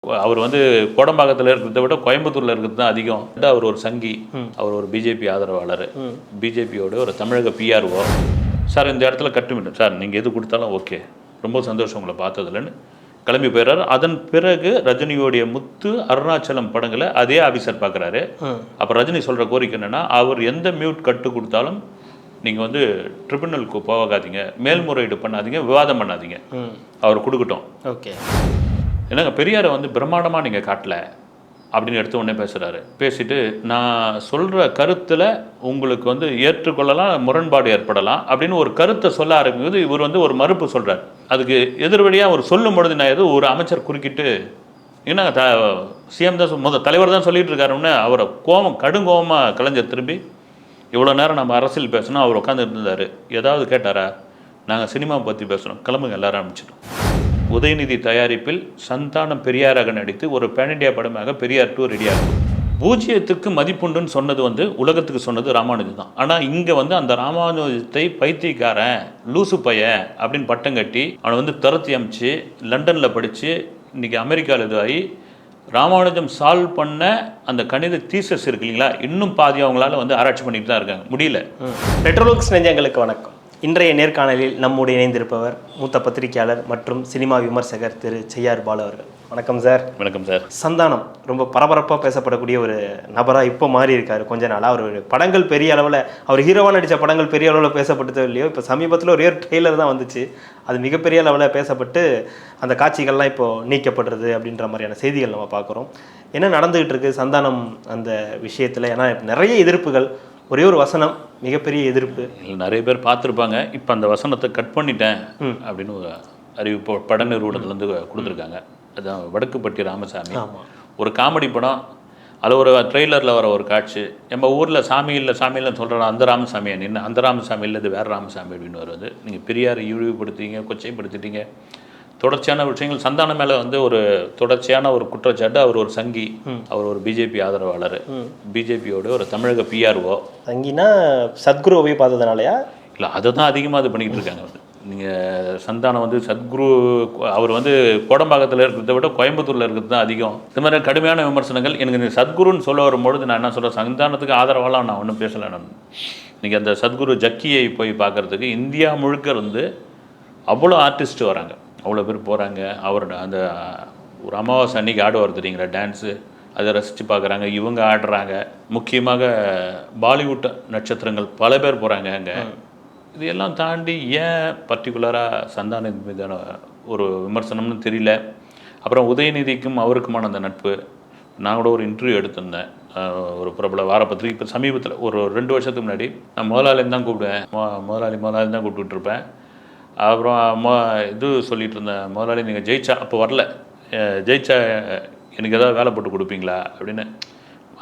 அவர் வந்து கோடம்பாக்கத்தில் இருக்கிறத விட கோயம்புத்தூரில் இருக்கிறது தான் அதிகம். அவர் ஒரு சங்கி, அவர் ஒரு பிஜேபி ஆதரவாளர், பிஜேபியோட ஒரு தமிழக பிஆர்ஓ. சார் இந்த இடத்துல கட்டுமிட்டு சார் நீங்கள் எது கொடுத்தாலும் ஓகே, ரொம்ப சந்தோஷம் உங்களை பார்த்ததுலன்னு கிளம்பி போயிடுறாரு. அதன் பிறகு ரஜினியோடைய முத்து அருணாச்சலம் படங்களை அதே ஆஃபீஸர் பார்க்குறாரு. அப்போ ரஜினி சொல்கிற கோரிக்கை என்னென்னா, அவர் எந்த மியூட் கட்டு கொடுத்தாலும் நீங்கள் வந்து ட்ரிபுனலுக்கு போகாதீங்க, மேல்முறையீடு பண்ணாதீங்க, விவாதம் பண்ணாதீங்க, அவர் கொடுக்கட்டும். ஓகே, என்னங்க பெரியாரை வந்து பிரம்மாண்டமாக நீங்கள் காட்டல அப்படின்னு எடுத்த உடனே பேசுகிறாரு. பேசிட்டு நான் சொல்கிற கருத்தில் உங்களுக்கு வந்து ஏற்றுக்கொள்ளலாம், முரண்பாடு ஏற்படலாம் அப்படின்னு ஒரு கருத்தை சொல்ல ஆரம்பிக்கும்போது இவர் வந்து ஒரு மறுப்பு சொல்கிறார். அதுக்கு எதிர்வழியாக அவர் சொல்லும் பொழுது நான் ஏதோ ஒரு அமைச்சர் குறுக்கிட்டு ஏன்னா சிஎம் தான் தலைவர் தான் சொல்லிட்டு இருக்காருன்னு அவரை கடுங்கோபமாக கலைஞர் திரும்பி இவ்வளோ நேரம் நம்ம அரசியல் பேசணும், அவர் உட்காந்துட்டு இருந்தார், ஏதாவது கேட்டாரா, நாங்கள் சினிமா பற்றி பேசுகிறோம், கிளம்புங்க எல்லாரும் ஆரம்பிச்சிட்டோம். உதயநிதி தயாரிப்பில் சந்தானம் பெரியாராக நடித்து ஒரு பேன் இண்டியா படமாக பெரியார் 2 ரெடியாகும். பூஜ்ஜியத்துக்கு மதிப்புண்டுன்னு சொன்னது வந்து உலகத்துக்கு சொன்னது ராமானுஜம் தான். ஆனால் இங்கே வந்து அந்த ராமானுஜத்தை பைத்தியக்காரன் லூசு பையன் அப்படின்னு பட்டம் கட்டி அவனை வந்து துரத்தி அமைச்சு லண்டனில் படித்து இன்றைக்கி அமெரிக்காவில் இதுவாகி ராமானுஜம் சால்வ் பண்ண அந்த கணித தீசஸ் இருக்கு இல்லைங்களா, இன்னும் பாதி அவங்களால வந்து ஆராய்ச்சி பண்ணிட்டு தான் இருக்காங்க, முடியல. ரெட்ரோலுக்ஸ் நெஞ்சங்களுக்கு வணக்கம். இன்றைய நேர்காணலில் நம்முடைய இணைந்திருப்பவர் மூத்த பத்திரிகையாளர் மற்றும் சினிமா விமர்சகர் திரு செய்யார் பாலு அவர்கள். வணக்கம் சார். வணக்கம் சார். சந்தானம் ரொம்ப பரபரப்பாக பேசப்படக்கூடிய ஒரு நபராக இப்போ மாறி இருக்காரு. கொஞ்ச நாளாக அவர் படங்கள் பெரிய அளவில், அவர் ஹீரோவாக நடித்த படங்கள் பெரிய அளவில் பேசப்பட்டதோ இல்லையோ, இப்போ சமீபத்தில் ஒரே ஒரு ட்ரெய்லர் தான் வந்துச்சு, அது மிகப்பெரிய அளவில் பேசப்பட்டு அந்த காட்சிகள்லாம் இப்போது நீக்கப்படுறது அப்படின்ற மாதிரியான செய்திகள் நம்ம பார்க்குறோம். என்ன நடந்துகிட்டு இருக்குது சந்தானம் அந்த விஷயத்தில்? ஏன்னா நிறைய எதிர்ப்புகள், ஒரே ஒரு வசனம் மிகப்பெரிய எதிர்ப்பு. நிறைய பேர் பார்த்துருப்பாங்க. இப்போ அந்த வசனத்தை கட் பண்ணிட்டேன் அப்படின்னு ஒரு அறிவிப்பு பட நிறுவனத்துலேருந்து கொடுத்துருக்காங்க. அதுதான் வடக்குப்பட்டி ராமசாமி, ஒரு காமெடி படம். அதில் ஒரு ட்ரெய்லரில் வர ஒரு காட்சி, நம்ம ஊரில் சாமி இல்லை சாமி இல்லைன்னு சொல்கிறோம், அந்த ராமசாமியை நின்று அந்த ராமசாமி இல்லை இது வேறு ராமசாமி அப்படின்னு வருது. நீங்கள் பெரியாரை இழிவுபடுத்திங்க, கொச்சைப்படுத்திட்டீங்க, தொடர்ச்சியான விஷயங்கள். சந்தானம் மேலே வந்து ஒரு தொடர்ச்சியான ஒரு குற்றச்சாட்டு, அவர் ஒரு சங்கி, அவர் ஒரு பிஜேபி ஆதரவாளர், பிஜேபியோட ஒரு தமிழக பிஆர்ஓ. சங்கினா சத்குருவை பார்த்ததுனாலயா? இல்லை, அதை தான் அதிகமாக இது பண்ணிக்கிட்டு இருக்காங்க. வந்து நீங்கள் சந்தானம் வந்து சத்குரு, அவர் வந்து கோடம்பாக்கத்தில் இருக்கிறத விட கோயம்புத்தூரில் இருக்கிறது தான் அதிகம். இந்த மாதிரி கடுமையான விமர்சனங்கள். எனக்கு இந்த சத்குருன்னு சொல்ல வரும்பொழுது நான் என்ன சொல்கிறேன், சந்தானத்துக்கு ஆதரவாலாம் நான் ஒன்றும் பேசலை. நான் நீங்கள் அந்த சத்குரு ஜக்கியை போய் பார்க்குறதுக்கு இந்தியா முழுக்க இருந்து அவ்வளோ ஆர்டிஸ்ட் வராங்க, அவ்வளோ பேர் போகிறாங்க. அவரோட அந்த ஒரு அமாவாசை அன்றைக்கி ஆடுவார் தெரியுங்களா டான்ஸு, அதை ரசித்து பார்க்குறாங்க, இவங்க ஆடுறாங்க. முக்கியமாக பாலிவுட் நட்சத்திரங்கள் பல பேர் போகிறாங்க அங்கே. இதையெல்லாம் தாண்டி ஏன் பர்டிகுலராக சந்தானம் மீதான ஒரு விமர்சனம்னு தெரியல. அப்புறம் உதயநிதிக்கும் அவருக்குமான அந்த நட்பு. நான் கூட ஒரு இன்டர்வியூ எடுத்திருந்தேன் ஒரு பிரபல வாரப்பத்திரிகை. இப்போ சமீபத்தில் ஒரு 2 வருஷத்துக்கு முன்னாடி நான் முதலாளின்னு தான் கூப்பிடுவேன், முதலாளி தான் கூப்பிட்டுட்டு இருப்பேன். அப்புறம் இது சொல்லிகிட்டு இருந்தேன், முதலாளி நீங்கள் ஜெயிச்சா, அப்போ வரல, ஜெயிச்சா எனக்கு ஏதாவது வேலை போட்டு கொடுப்பீங்களா அப்படின்னு,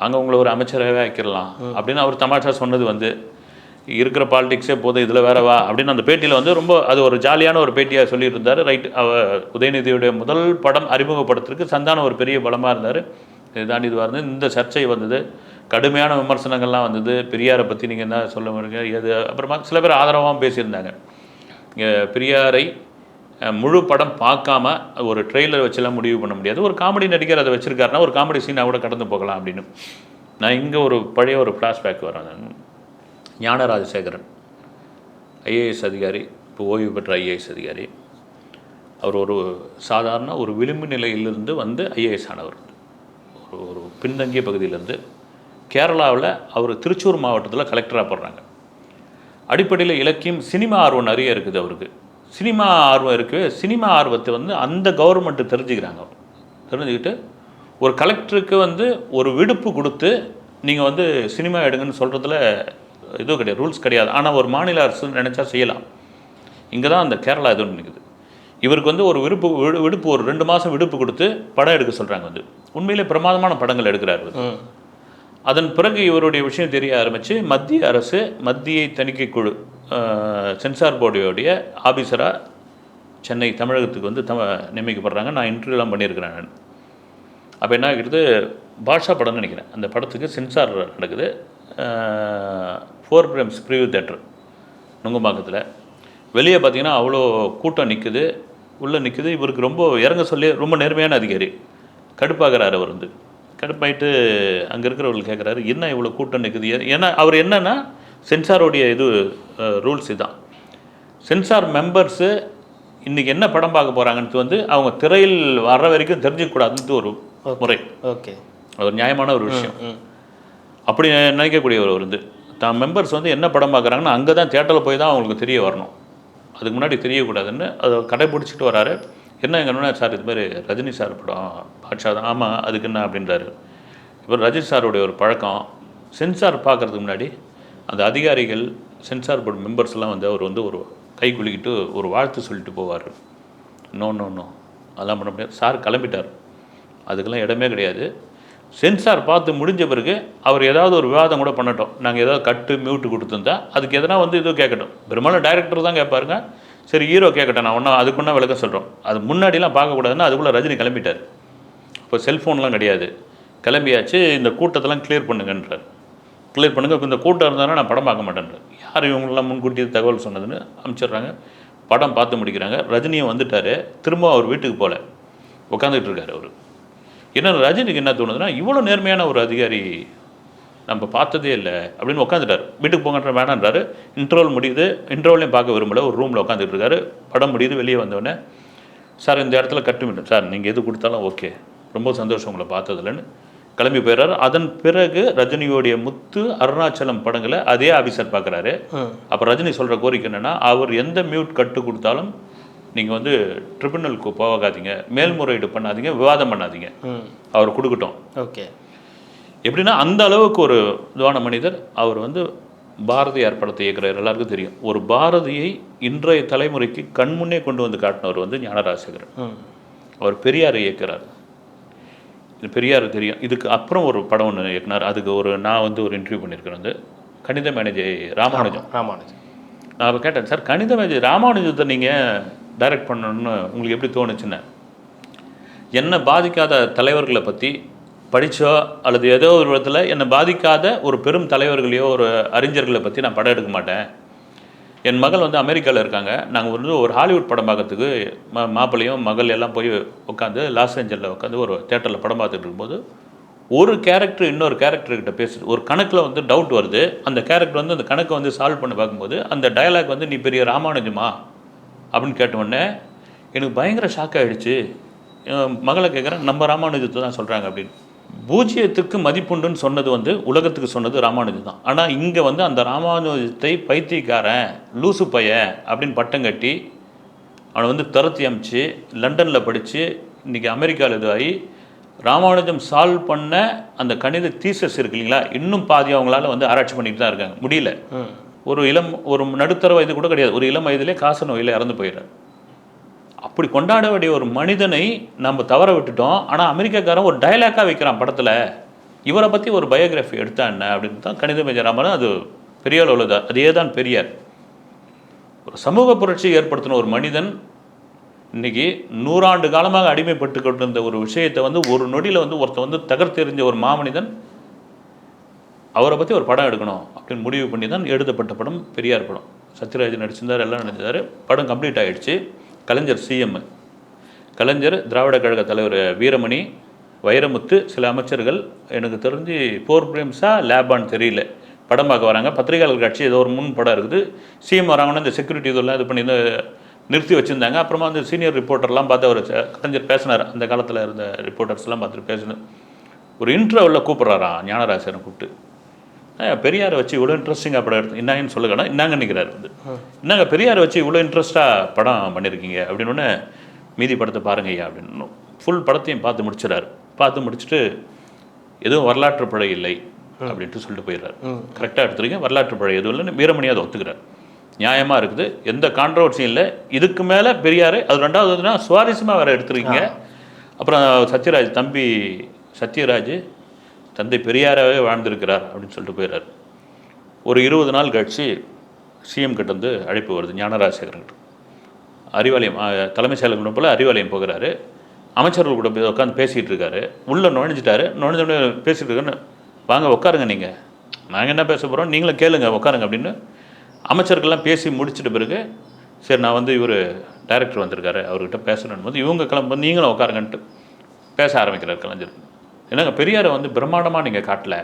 அங்கே உங்களை ஒரு அமைச்சராகவே ஆக்கிடலாம் அப்படின்னு அவர் தமாஷா சொன்னது வந்து, இருக்கிற பாலிடிக்ஸே போதும் இதில் வேற வா அப்படின்னு அந்த பேட்டியில் வந்து ரொம்ப அது ஒரு ஜாலியான ஒரு பேட்டியாக சொல்லிட்டு இருந்தார். ரைட், உதயநிதியுடைய முதல் படம் அறிமுகப்படுத்துறதுக்கு சந்தானம் ஒரு பெரிய பலமாக இருந்தார். இதை தாண்டி இதுவாக இருந்தது. இந்த சர்ச்சை வந்தது, கடுமையான விமர்சனங்கள்லாம் வந்தது. பெரியாரை பற்றி நீங்கள் என்ன சொல்ல முடியுங்க எது. அப்புறமா சில பேர் ஆதரவாகவும் பேசியிருந்தாங்க. பெரியாரை முழு படம் பார்க்காம ஒரு ட்ரெய்லர் வச்செல்லாம் முடிவு பண்ண முடியாது. ஒரு காமெடி நடிகர் அதை வச்சுருக்காருன்னா ஒரு காமெடி சீனாக கூட கடந்து போகலாம் அப்படின்னு. நான் இங்கே ஒரு பழைய ஒரு ஃப்ளாஷ்பேக் வரேன். ஞான ராஜசேகரன் ஐஏஎஸ் அதிகாரி, இப்போ ஓய்வு பெற்ற ஐஏஎஸ் அதிகாரி. அவர் ஒரு சாதாரண ஒரு விளிம்பு நிலையிலிருந்து வந்து ஐஏஎஸ் ஆனவர். ஒரு பின்தங்கிய பகுதியிலேருந்து கேரளாவில் அவர் திருச்சூர் மாவட்டத்தில் கலெக்டராக போடுறாங்க. அடிப்படையில் இலக்கியம், சினிமா ஆர்வம் நிறைய இருக்குது அவருக்கு. சினிமா ஆர்வம் இருக்குது. சினிமா ஆர்வத்தை வந்து அந்த கவர்மெண்ட்டு தெரிஞ்சுக்கிறாங்க. தெரிஞ்சுக்கிட்டு ஒரு கலெக்டருக்கு வந்து ஒரு விடுப்பு கொடுத்து நீங்கள் வந்து சினிமா எடுங்கன்னு சொல்கிறதுல இதுவும் கிடையாது, ரூல்ஸ் கிடையாது. ஆனால் ஒரு மாநில அரசு நினச்சா செய்யலாம். இங்கே தான் அந்த கேரளா எதுவும் நினைக்குது. இவருக்கு வந்து ஒரு விடுப்பு ஒரு 2 மாதம் விடுப்பு கொடுத்து படம் எடுக்க சொல்கிறாங்க. வந்து உண்மையிலே பிரமாதமான படங்கள் எடுக்கிறாரு. அதன் பிறகு இவருடைய விஷயம் தெரிய ஆரம்பித்து மத்திய அரசு மத்திய தணிக்கை குழு சென்சார் போர்டுடைய ஆஃபீஸராக சென்னை தமிழகத்துக்கு வந்து நியமிக்கப்படுறாங்க. நான் இன்டர்வியூலாம் பண்ணியிருக்கிறேன் நான். அப்போ என்ன ஆகிடுது, பாஷா படம்னு நினைக்கிறேன், அந்த படத்துக்கு சென்சார் நடக்குது. 4 பிரேம்ஸ் ப்ரிவியூ தேட்டர் நுங்கம்பாக்கத்தில். வெளியே பார்த்தீங்கன்னா அவ்வளோ கூட்டம் நிற்குது, உள்ளே நிற்குது. இவருக்கு ரொம்ப இறங்க சொல்லி ரொம்ப நேர்மையான அதிகாரி. கடுப்பாகிறார் அவர் வந்து. கடுப்பாயிட்டு அங்கே இருக்கிறவர்கள் கேட்குறாரு, என்ன இவ்வளோ கூட்டம் நிற்குது? ஏன்னா அவர் என்னன்னா சென்சாரோடைய இது ரூல்ஸ் இதுதான். சென்சார் மெம்பர்ஸு இன்றைக்கி என்ன படம் பார்க்க போகிறாங்கன்னு வந்து அவங்க திரையில் வர்ற வரைக்கும் தெரிஞ்சிக்கக்கூடாதுன்ட்டு ஒரு முறை. ஓகே, ஒரு நியாயமான ஒரு விஷயம். அப்படி நினைக்கக்கூடியவர் வந்து தான் மெம்பர்ஸ் வந்து என்ன படம் பார்க்குறாங்கன்னா அங்கே தான் தியேட்டரில் போய் தான் அவங்களுக்கு தெரிய வரணும், அதுக்கு முன்னாடி தெரியக்கூடாதுன்னு அதை கடைப்பிடிச்சிட்டு வராரு. என்ன எங்கன்னா, சார் இது மாதிரி ரஜினி சார் படம் பாட்ஷா தான். ஆமாம், அதுக்கு என்ன அப்படின்றாரு. இப்போ ரஜினி சாருடைய ஒரு பழக்கம், சென்சார் பார்க்குறதுக்கு முன்னாடி அந்த அதிகாரிகள் சென்சார் போர்டு மெம்பர்ஸ்லாம் வந்து அவர் வந்து ஒரு கை குலுக்கிட்டு ஒரு வாழ்த்து சொல்லிட்டு போவார். நோ நோ நோ அதெல்லாம் பண்ண முடியாது. சார் கிளம்பிட்டார், அதுக்கெல்லாம் இடமே கிடையாது. சென்சார் பார்த்து முடிஞ்ச பிறகு அவர் ஏதாவது ஒரு விவாதம் கூட பண்ணட்டும், நாங்கள் ஏதாவது கட்டு மியூட்டு கொடுத்துருந்தா அதுக்கு எதனா வந்து இது கேட்கட்டும். பெரும்பாலும் டைரக்டர் தான் கேட்பாருங்க. சரி, ஹீரோ கேட்கட்டும், நான் ஒன்றா அதுக்குன்னா விளக்கம் சொல்கிறோம். அது முன்னாடிலாம் பார்க்கக்கூடாதுன்னா அதுக்குள்ளே ரஜினி கிளம்பிட்டார். இப்போ செல்ஃபோன்லாம் கிடையாது, கிளம்பியாச்சு. இந்த கூட்டத்தெல்லாம் கிளியர் பண்ணுங்கன்றார். கிளியர் பண்ணுங்க, இப்போ இந்த கூட்டம் இருந்தாலும் நான் படம் பார்க்க மாட்டேன்றார். யார் இவங்களெலாம் முன்கூட்டி தகவல் சொன்னதுன்னு அனுப்பிச்சிடுறாங்க. படம் பார்த்து முடிக்கிறாங்க. ரஜினியும் வந்துட்டார். திரும்ப அவர் வீட்டுக்கு போகல, உட்காந்துக்கிட்டு இருக்கார் அவர். ஏன்னா ரஜினிக்கு என்ன தோணுதுன்னா, இவ்வளோ நேர்மையான ஒரு அதிகாரி நம்ம பார்த்ததே இல்லை அப்படின்னு உட்காந்துட்டார். வீட்டுக்கு போங்கன்ற வேணான்றாரு. இன்டர்வல் முடியுது, இன்டர்வல்லையும் பார்க்க விரும்பல, ஒரு ரூமில் உட்காந்துட்டு இருக்காரு. படம் முடியுது, வெளியே வந்தோடனே, சார் இந்த இடத்துல கட்டுமிட்டோம் சார், நீங்கள் எது கொடுத்தாலும் ஓகே, ரொம்ப சந்தோஷம் உங்களை பார்த்ததில்லன்னு கிளம்பி போயிடுறாரு. அதன் பிறகு ரஜினியோடைய முத்து, அருணாச்சலம் படங்களை அதே ஆஃபீஸர் பார்க்குறாரு. அப்போ ரஜினி சொல்கிற கோரிக்கை என்னென்னா, அவர் எந்த மியூட் கட்டு கொடுத்தாலும் நீங்கள் வந்து ட்ரிபியூனலுக்கு போகாதீங்க, மேல்முறையீடு பண்ணாதீங்க, விவாதம் பண்ணாதீங்க, அவர் கொடுக்கட்டும். ஓகே, எப்படின்னா அந்த அளவுக்கு ஒரு இதுவான மனிதர் அவர் வந்து. பாரதியார் படத்தை இயக்குறார், எல்லாருக்கும் தெரியும். ஒரு பாரதியை இன்றைய தலைமுறைக்கு கண்முன்னே கொண்டு வந்து காட்டினவர் வந்து ஞானராஜசேகரன். அவர் பெரியாரை இயக்குறார், இது பெரியார் தெரியும். இதுக்கு அப்புறம் ஒரு படம் ஒன்று இயக்குனார், அதுக்கு நான் வந்து ஒரு இன்டர்வியூ பண்ணியிருக்கிறேன். வந்து கணித மேனேஜை ராமானுஜம். நான் அப்போ கேட்டேன், சார் கணித மேனேஜர் ராமானுஜத்தை நீங்கள் டைரக்ட் பண்ணணும்னு உங்களுக்கு எப்படி தோணுச்சுன்னு. என்னை பாதிக்காத தலைவர்களை பற்றி படித்தோ அல்லது ஏதோ ஒரு விதத்தில் என்னை பாதிக்காத ஒரு பெரும் தலைவர்களையோ ஒரு அறிஞர்களை பற்றி நான் படம் எடுக்க மாட்டேன். என் மகள் வந்து அமெரிக்காவில் இருக்காங்க, நாங்கள் வந்து ஒரு ஹாலிவுட் படம் பார்க்கறதுக்கு மாப்பிள்ளையும் மகள் எல்லாம் போய் உட்காந்து லாஸ் ஏஞ்சலில் உட்காந்து ஒரு தேட்டரில் படம் பார்த்துட்டு இருக்கும்போது ஒரு கேரக்டர் இன்னொரு கேரக்டர்கிட்ட பேசுது. ஒரு கணக்கில் வந்து டவுட் வருது, அந்த கேரக்டர் வந்து அந்த கணக்கை வந்து சால்வ் பண்ணி பார்க்கும்போது அந்த டயலாக் வந்து நீ பெரிய ராமானுஜமா அப்படின்னு கேட்டவுடனே எனக்கு பயங்கர ஷாக் ஆகிடுச்சு. மகளை கேட்குறேன், நம்ம ராமானுஜத்தை தான் சொல்கிறாங்க அப்படின்னு. பூஜ்ஜியத்துக்கு மதிப்புண்டுன்னு சொன்னது வந்து உலகத்துக்கு சொன்னது ராமானுஜம் தான். ஆனால் இங்கே வந்து அந்த ராமானுஜத்தை பைத்தியக்காரன், லூசு பைய அப்படின்னு பட்டம் கட்டி அவனை வந்து துரத்தி அமிச்சு லண்டனில் படித்து இன்றைக்கி அமெரிக்காவில் இதுவாகி ராமானுஜம் சால்வ் பண்ண அந்த கணித தீசஸ் இருக்கு இல்லைங்களா, இன்னும் பாதி அவங்களால வந்து ஆராய்ச்சி பண்ணிட்டு தான் இருக்காங்க, முடியல. ஒரு நடுத்தர வயது கூட கிடையாது, ஒரு இளம் வயதிலே காச நோயில் இறந்து போயிடுறார். அப்படி கொண்டாட வேண்டிய ஒரு மனிதனை நம்ம தவற விட்டுட்டோம். ஆனால் அமெரிக்காக்காரன் ஒரு டைலாக்காக வைக்கிறான் படத்தில், இவரை பற்றி ஒரு பயோகிராஃபி எடுத்தா என்ன அப்படின்னு தான் கணித மேஜர் ராமன். அது பெரிய அளவில் தான், அதே தான் பெரியார். ஒரு சமூக புரட்சி ஏற்படுத்தின ஒரு மனிதன் இன்றைக்கி 100 ஆண்டு காலமாக அடிமைப்பட்டு கொண்டிருந்த ஒரு விஷயத்தை வந்து ஒரு நொடியில் வந்து ஒருத்தர் வந்து தகர்த்தெறிஞ்ச ஒரு மாமனிதன், அவரை பற்றி ஒரு படம் எடுக்கணும் அப்படின்னு முடிவு பண்ணி தான் எழுதப்பட்ட படம் பெரியார் படம். சத்யராஜ் நடிச்சிருந்தார், எல்லாம் நடிச்சிருந்தார். படம் கம்ப்ளீட் ஆகிடுச்சு. கலைஞர் சிஎம், கலைஞர், திராவிட கழக தலைவர் வீரமணி, வைரமுத்து, சில அமைச்சர்கள், எனக்கு தெரிஞ்சு 4 பிரேம்ஸா லேபான்னு தெரியல, படம் பார்க்க வராங்க. பத்திரிகையாளர் காட்சி ஏதோ ஒரு முன் படம் இருக்குது. சிஎம் வராங்கன்னா இந்த செக்யூரிட்டி இதெல்லாம் இது பண்ணி நிறுத்தி வச்சுருந்தாங்க. அப்புறமா அந்த சீனியர் ரிப்போர்ட்டர்லாம் பார்த்து அவர் கலைஞர் பேசினார், அந்த காலத்தில் இருந்த ரிப்போர்ட்டர்ஸ்லாம் பார்த்துட்டு பேசினார். ஒரு இன்டர்வலில் கூப்பிட்றாராம் ஞானராசனை கூப்பிட்டு, பெரியாரை வச்சு இவ்வளோ இன்ட்ரெஸ்டிங்காக படம் எடுத்து என்னங்கன்னு சொல்லுங்கன்னா என்னங்க நிற்கிறாரு வந்து, என்னங்க பெரியாரை வச்சு இவ்வளோ இன்ட்ரெஸ்ட்டாக படம் பண்ணியிருக்கீங்க அப்படின்னு. மீதி படத்தை பாருங்க ஐயா அப்படின்னு ஃபுல் படத்தையும் பார்த்து முடிச்சிடறாரு. பார்த்து முடிச்சுட்டு எதுவும் வரலாற்று பிழை இல்லை அப்படின்ட்டு சொல்லிட்டு போயிடுறாரு. கரெக்டாக எடுத்துருக்கீங்க, வரலாற்று பிழை எதுவும் இல்லைன்னு வீரமணி அதை ஒத்துக்கிறார். நியாயமாக இருக்குது, எந்த கான்ட்ரவர்சியும் இல்லை. இதுக்கு மேலே பெரியார் அது 2வது சுவாரஸ்யமாக வேறு எடுத்துருக்கீங்க. அப்புறம் சத்யராஜ், தம்பி சத்யராஜ் தந்தை பெரியாராகவே வாழ்ந்திருக்கிறார் அப்படின்னு சொல்லிட்டு போயிடுறாரு. ஒரு 20 நாள் கழிச்சு சிஎம் கிட்ட வந்து அழைப்பு வருது ஞானராஜசேகரன். அறிவாலயம் தலைமைச் செயலகம் போல் அறிவாலயம் போகிறாரு. அமைச்சர்கள் கூட போய் உட்காந்து பேசிகிட்டு இருக்காரு. உள்ளே நுழைஞ்சிட்டாரு. நுழைஞ்சோடனே பேசிகிட்டு இருக்கேன்னு, வாங்க உட்காருங்க, நீங்கள் நாங்கள் என்ன பேச போகிறோம், நீங்களும் கேளுங்க உட்காருங்க அப்படின்னு. அமைச்சர்கள்லாம் பேசி முடிச்சிட்ட பிறகு, சரி நான் வந்து இவர் டைரக்டர் வந்திருக்காரு அவர்கிட்ட பேசணும் போது இவங்க கிளம்பும்போது நீங்களும் உட்காருங்கன்ட்டு பேச ஆரம்பிக்கிறார் கலைஞர். என்னங்க பெரியாரை வந்து பிரம்மாண்டமாக நீங்கள் காட்டல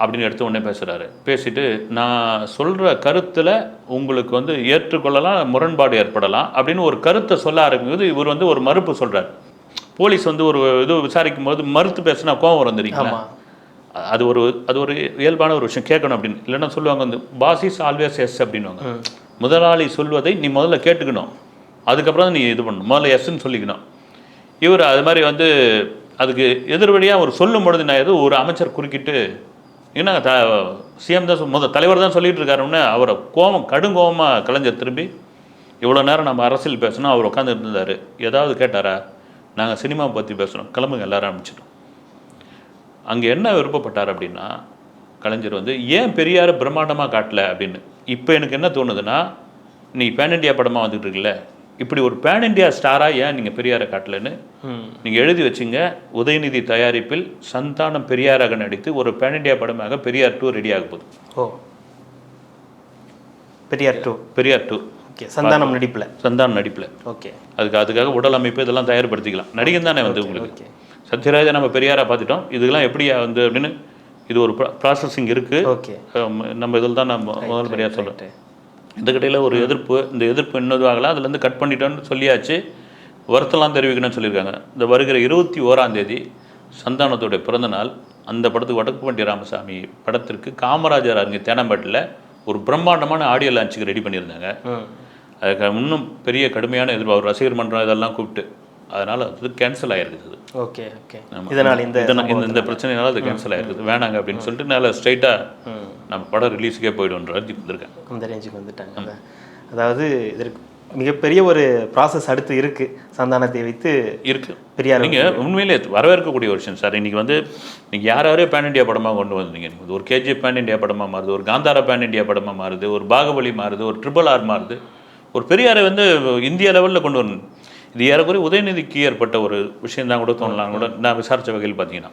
அப்படின்னு எடுத்து உடனே பேசுகிறாரு. பேசிட்டு நான் சொல்கிற கருத்தில் உங்களுக்கு வந்து ஏற்றுக்கொள்ளலாம், முரண்பாடு ஏற்படலாம் அப்படின்னு ஒரு கருத்தை சொல்ல ஆரம்பிக்கும்போது இவர் வந்து ஒரு மறுப்பு சொல்கிறார். போலீஸ் வந்து ஒரு இது விசாரிக்கும் போது மறுத்து பேசினா கோவம் வரும் தெரியுங்களா? அது ஒரு இயல்பான ஒரு விஷயம் கேட்கணும் அப்படின்னு. இல்லைன்னா சொல்லுவாங்க வந்து பாஸ் இஸ் ஆல்வேஸ் எஸ் அப்படின்வாங்க. முதலாளி சொல்வதை நீ முதல்ல கேட்டுக்கணும், அதுக்கப்புறம் தான் நீ இது பண்ணணும், முதல்ல எஸ்ன்னு சொல்லிக்கணும். இவர் அது மாதிரி வந்து அதுக்கு எதிர்வழியாக அவர் சொல்லும் பொழுது நான் ஏதோ ஒரு அமைச்சர் குறுக்கிட்டு என்ன சிஎம் தான் தலைவர் தான் சொல்லிட்டு இருக்காருன்னு அவரை கடும் கோபமாக கலைஞர் திரும்பி இவ்வளோ நேரம் நம்ம அரசியல் பேசணும், அவர் உட்காந்து இருந்தார், ஏதாவது கேட்டாரா? நாங்கள் சினிமா பற்றி பேசுகிறோம், கிளம்புங்க எல்லாரும் ஆரம்பிச்சிட்டோம். அங்கே என்ன விருப்பப்பட்டார் அப்படின்னா கலைஞர் வந்து ஏன் பெரியாரை பிரம்மாண்டமாக காட்டல அப்படின்னு. இப்போ எனக்கு என்ன தோணுதுன்னா, நீ பேன் இண்டியா படமாக வந்துட்டு இருக்குல்ல, இப்படி ஒரு பேன் இண்டியா ஸ்டாராக ஏன் நீங்கள் பெரியாரை காட்டலன்னு நீங்கள் எழுதி வச்சுங்க. உதயநிதி தயாரிப்பில் சந்தானம் பெரியாராக நடித்து ஒரு பேன் இண்டியா படமாக பெரியார் 2 ரெடி ஆக போகுது. ஓ, பெரியார் 2. ஓகே, சந்தானம் நடிப்பில். ஓகே, அதுக்காக உடல் அமைப்பு இதெல்லாம் தயார்படுத்திக்கலாம். நடிகன் தானே வந்து உங்களுக்கு. சத்யராஜை நம்ம பெரியாராக பார்த்துட்டோம், இதெல்லாம் எப்படி வந்து அப்படின்னு இது ஒரு ப்ராசஸிங் இருக்குது. ஓகே, நம்ம இதில் தான் நம்ம முதல் பெரியார் சொல்கிறேன். இந்த கடையில் ஒரு இந்த எதிர்ப்பு இன்னொரு ஆகலாம், அதுலேருந்து கட் பண்ணிட்டோன்னு சொல்லியாச்சு. வருத்தம்லாம் தெரிவிக்கணும்னு சொல்லியிருக்காங்க. இந்த வருகிற 21ஆம் தேதி சந்தானத்துடைய பிறந்தநாள். அந்த படத்துக்கு வடக்குப்பட்டி ராமசாமி படத்திற்கு காமராஜர் அங்கே தேனாம்பேட்டில் ஒரு பிரம்மாண்டமான ஆடியோ லான்ச்சுக்கு ரெடி பண்ணியிருந்தாங்க. அதுக்கு இன்னும் பெரிய கடுமையான எதிர்ப்பு, அவர் ரசிகர் மன்றம் இதெல்லாம் கூப்பிட்டு, அதனால் அது கேன்சல் ஆகிருக்குது. ஓகே, இதனால் இந்த பிரச்சனைனால அது கேன்சல் ஆகிருக்குது, வேணாங்க அப்படின்னு சொல்லிட்டு நல்லா ஸ்ட்ரைட்டாக நம்ம படம் ரிலீஸுக்கே போய்டுன்ற ரேஞ்சுக்கு வந்திருக்காங்க. அந்த ரேஞ்சுக்கு வந்துட்டாங்க. அதாவது இதற்கு மிகப்பெரிய ஒரு ப்ராசஸ் அடுத்து இருக்குது, சந்தானத்தை வைத்து இருக்குது பெரியார். நீங்கள் உண்மையிலே வரவேற்கக்கூடிய ஒரு விஷயம் சார். இன்றைக்கி வந்து நீங்கள் யாரையோ பேன் இண்டியா படமாக கொண்டு வந்தீங்க. நீங்கள் ஒரு கேஜிஎஃப் பேன் இண்டியா படமாக மாறுது, ஒரு காந்தாரா பேன் இண்டியா படமாக மாறுது, ஒரு பாகுபலி மாறுது, ஒரு RRR மாறுது. ஒரு பெரியாரை வந்து இந்திய லெவலில் கொண்டு வரணும். இது ஏறக்குறைய உதயநிதிக்கு ஏற்பட்ட ஒரு விஷயம் தான் கூட தோணலாம் கூட நான் விசாரித்த வகையில் பார்த்தீங்கன்னா.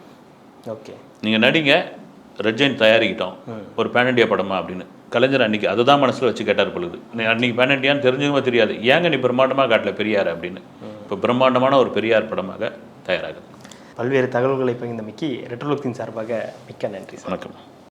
ஓகே, நீங்கள் நடிங்க, ரெட் ஜெயின் தயாரிக்கிட்டோம் ஒரு பேன் இண்டியா படமா அப்படின்னு. கலைஞர் அன்றைக்கி அதை தான் மனசில் வச்சு கேட்டார் பொழுது. அன்றைக்கி பேன் இண்டியான்னு தெரிஞ்சுக்கவே தெரியாது, ஏங்க நீ பிரம்மாண்டமாக காட்டல பெரியார் அப்படின்னு. இப்போ பிரம்மாண்டமான ஒரு பெரியார் படமாக தயாராகுது. பல்வேறு தகவல்களை பகிர்ந்தமைக்கு ரெட்ரோலுக்கின் சார்பாக மிக்க நன்றி. வணக்கம்.